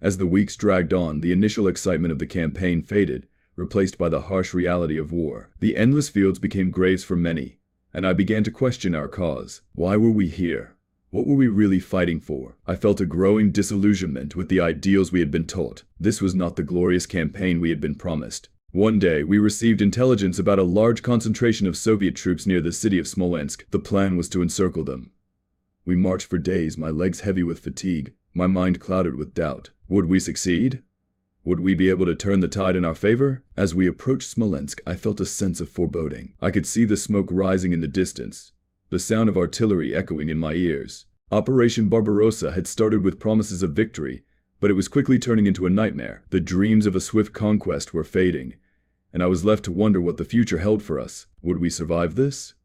As the weeks dragged on, the initial excitement of the campaign faded, replaced by the harsh reality of war. The endless fields became graves for many, and I began to question our cause. Why were we here? What were we really fighting for? I felt a growing disillusionment with the ideals we had been taught. This was not the glorious campaign we had been promised. One day, we received intelligence about a large concentration of Soviet troops near the city of Smolensk. The plan was to encircle them. We marched for days, my legs heavy with fatigue, my mind clouded with doubt. Would we succeed? Would we be able to turn the tide in our favor? As we approached Smolensk, I felt a sense of foreboding. I could see the smoke rising in the distance, the sound of artillery echoing in my ears. Operation Barbarossa had started with promises of victory, but it was quickly turning into a nightmare. The dreams of a swift conquest were fading, and I was left to wonder what the future held for us. Would we survive this?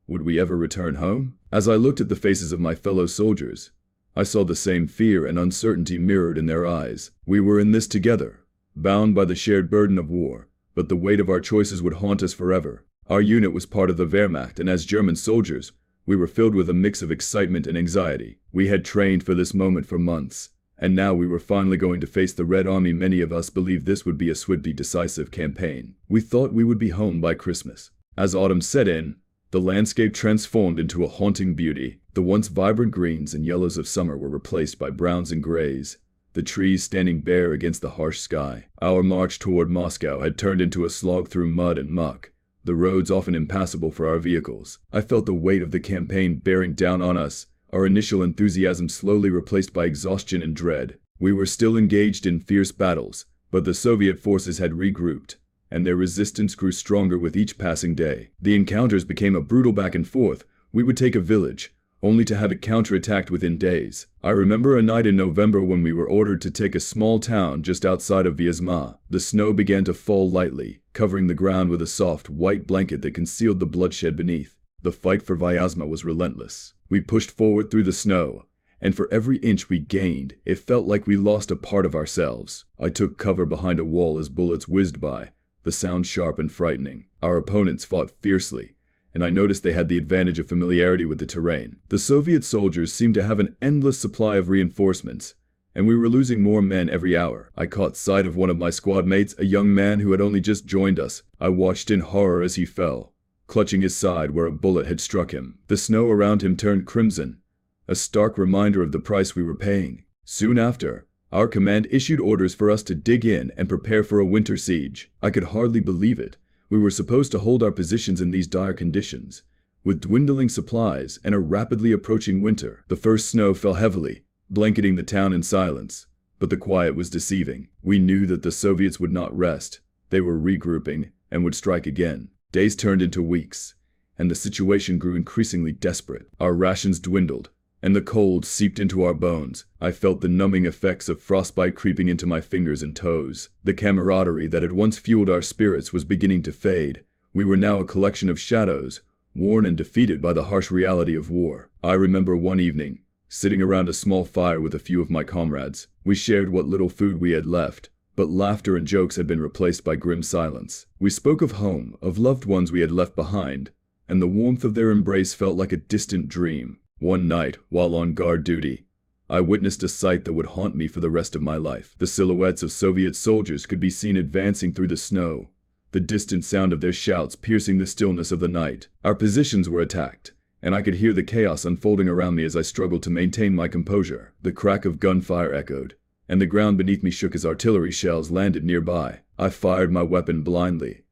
Would we ever return home? As I looked at the faces of my fellow soldiers, I saw the same fear and uncertainty mirrored in their eyes. We were in this together, bound by the shared burden of war, but the weight of our choices would haunt us forever. Our unit was part of the Wehrmacht, and as German soldiers, we were filled with a mix of excitement and anxiety. We had trained for this moment for months, and now we were finally going to face the Red Army. Many of us believed this would be a swiftly decisive campaign. We thought we would be home by Christmas. As autumn set in, the landscape transformed into a haunting beauty. The once vibrant greens and yellows of summer were replaced by browns and grays, the trees standing bare against the harsh sky. Our march toward Moscow had turned into a slog through mud and muck, the roads often impassable for our vehicles. I felt the weight of the campaign bearing down on us, our initial enthusiasm slowly replaced by exhaustion and dread. We were still engaged in fierce battles, but the Soviet forces had regrouped, and their resistance grew stronger with each passing day. The encounters became a brutal back and forth. We would take a village, only to have it counterattacked within days. I remember a night in November when we were ordered to take a small town just outside of Vyazma. The snow began to fall lightly, covering the ground with a soft, white blanket that concealed the bloodshed beneath. The fight for Vyazma was relentless. We pushed forward through the snow, and for every inch we gained, it felt like we lost a part of ourselves. I took cover behind a wall as bullets whizzed by, the sound sharp and frightening. Our opponents fought fiercely, and I noticed they had the advantage of familiarity with the terrain. The Soviet soldiers seemed to have an endless supply of reinforcements, and we were losing more men every hour. I caught sight of one of my squad mates, a young man who had only just joined us. I watched in horror as he fell, clutching his side where a bullet had struck him. The snow around him turned crimson, a stark reminder of the price we were paying. Soon after, our command issued orders for us to dig in and prepare for a winter siege. I could hardly believe it. We were supposed to hold our positions in these dire conditions, with dwindling supplies and a rapidly approaching winter. The first snow fell heavily, blanketing the town in silence, but the quiet was deceiving. We knew that the Soviets would not rest. They were regrouping and would strike again. Days turned into weeks, and the situation grew increasingly desperate. Our rations dwindled, and the cold seeped into our bones. I felt the numbing effects of frostbite creeping into my fingers and toes. The camaraderie that had once fueled our spirits was beginning to fade. We were now a collection of shadows, worn and defeated by the harsh reality of war. I remember one evening, sitting around a small fire with a few of my comrades. We shared what little food we had left, but laughter and jokes had been replaced by grim silence. We spoke of home, of loved ones we had left behind, and the warmth of their embrace felt like a distant dream. One night, while on guard duty, I witnessed a sight that would haunt me for the rest of my life. The silhouettes of Soviet soldiers could be seen advancing through the snow, the distant sound of their shouts piercing the stillness of the night. Our positions were attacked, and I could hear the chaos unfolding around me as I struggled to maintain my composure. The crack of gunfire echoed, and the ground beneath me shook as artillery shells landed nearby. I fired my weapon blindly,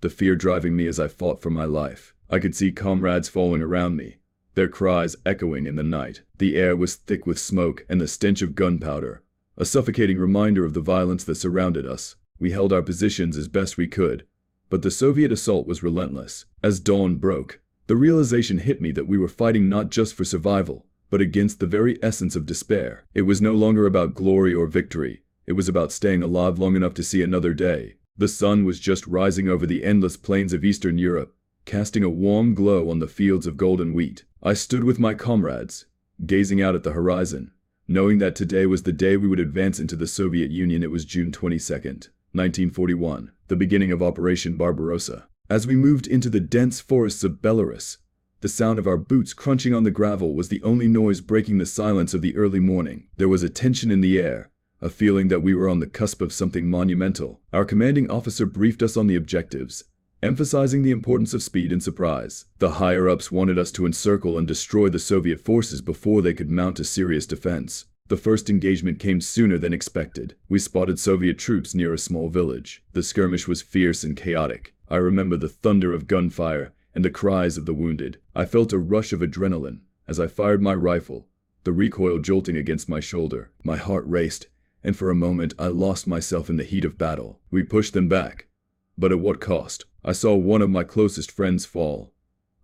the fear driving me as I fought for my life. I could see comrades falling around me, their cries echoing in the night. The air was thick with smoke and the stench of gunpowder, a suffocating reminder of the violence that surrounded us. We held our positions as best we could, but the Soviet assault was relentless. As dawn broke, the realization hit me that we were fighting not just for survival, but against the very essence of despair. It was no longer about glory or victory. It was about staying alive long enough to see another day. The sun was just rising over the endless plains of Eastern Europe, casting a warm glow on the fields of golden wheat. I stood with my comrades, gazing out at the horizon, knowing that today was the day we would advance into the Soviet Union. It was June 22nd, 1941, the beginning of Operation Barbarossa. As we moved into the dense forests of Belarus, the sound of our boots crunching on the gravel was the only noise breaking the silence of the early morning. There was a tension in the air, a feeling that we were on the cusp of something monumental. Our commanding officer briefed us on the objectives, emphasizing the importance of speed and surprise. The higher-ups wanted us to encircle and destroy the Soviet forces before they could mount a serious defense. The first engagement came sooner than expected. We spotted Soviet troops near a small village. The skirmish was fierce and chaotic. I remember the thunder of gunfire and the cries of the wounded. I felt a rush of adrenaline as I fired my rifle, the recoil jolting against my shoulder. My heart raced, and for a moment I lost myself in the heat of battle. We pushed them back, but at what cost? I saw one of my closest friends fall,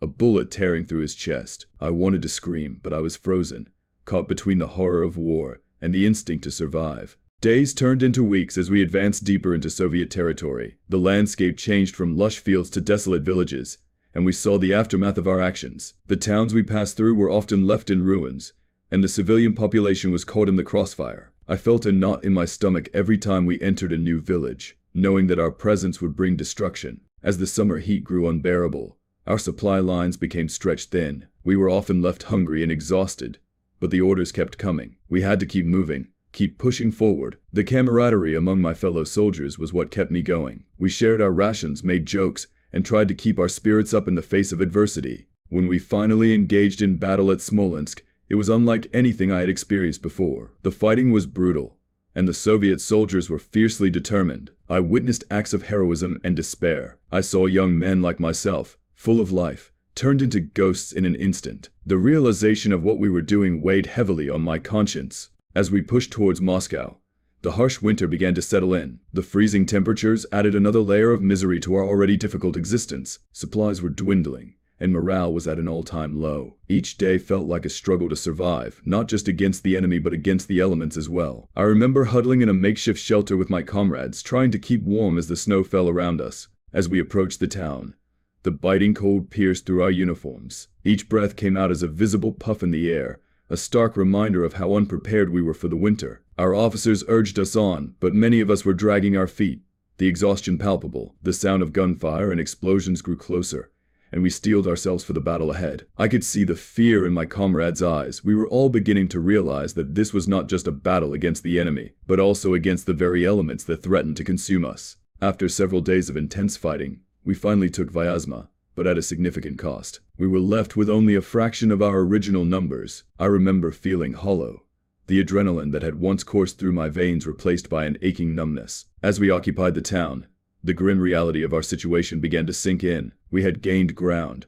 a bullet tearing through his chest. I wanted to scream, but I was frozen, caught between the horror of war and the instinct to survive. Days turned into weeks as we advanced deeper into Soviet territory. The landscape changed from lush fields to desolate villages, and we saw the aftermath of our actions. The towns we passed through were often left in ruins, and the civilian population was caught in the crossfire. I felt a knot in my stomach every time we entered a new village, knowing that our presence would bring destruction. As the summer heat grew unbearable, our supply lines became stretched thin. We were often left hungry and exhausted, but the orders kept coming. We had to keep moving, keep pushing forward. The camaraderie among my fellow soldiers was what kept me going. We shared our rations, made jokes, and tried to keep our spirits up in the face of adversity. When we finally engaged in battle at Smolensk, it was unlike anything I had experienced before. The fighting was brutal, and the Soviet soldiers were fiercely determined. I witnessed acts of heroism and despair. I saw young men like myself, full of life, turned into ghosts in an instant. The realization of what we were doing weighed heavily on my conscience. As we pushed towards Moscow, the harsh winter began to settle in. The freezing temperatures added another layer of misery to our already difficult existence. Supplies were dwindling, and morale was at an all-time low. Each day felt like a struggle to survive, not just against the enemy but against the elements as well. I remember huddling in a makeshift shelter with my comrades, trying to keep warm as the snow fell around us. As we approached the town, the biting cold pierced through our uniforms. Each breath came out as a visible puff in the air, a stark reminder of how unprepared we were for the winter. Our officers urged us on, but many of us were dragging our feet, the exhaustion palpable. The sound of gunfire and explosions grew closer, and we steeled ourselves for the battle ahead. I could see the fear in my comrades' eyes. We were all beginning to realize that this was not just a battle against the enemy, but also against the very elements that threatened to consume us. After several days of intense fighting, we finally took Vyazma, but at a significant cost. We were left with only a fraction of our original numbers. I remember feeling hollow, the adrenaline that had once coursed through my veins replaced by an aching numbness. As we occupied the town, the grim reality of our situation began to sink in. We had gained ground,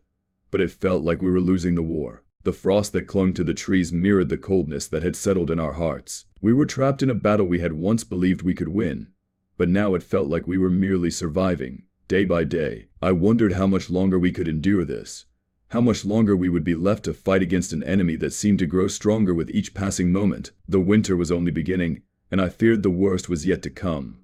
but it felt like we were losing the war. The frost that clung to the trees mirrored the coldness that had settled in our hearts. We were trapped in a battle we had once believed we could win, but now it felt like we were merely surviving. Day by day, I wondered how much longer we could endure this, how much longer we would be left to fight against an enemy that seemed to grow stronger with each passing moment. The winter was only beginning, and I feared the worst was yet to come.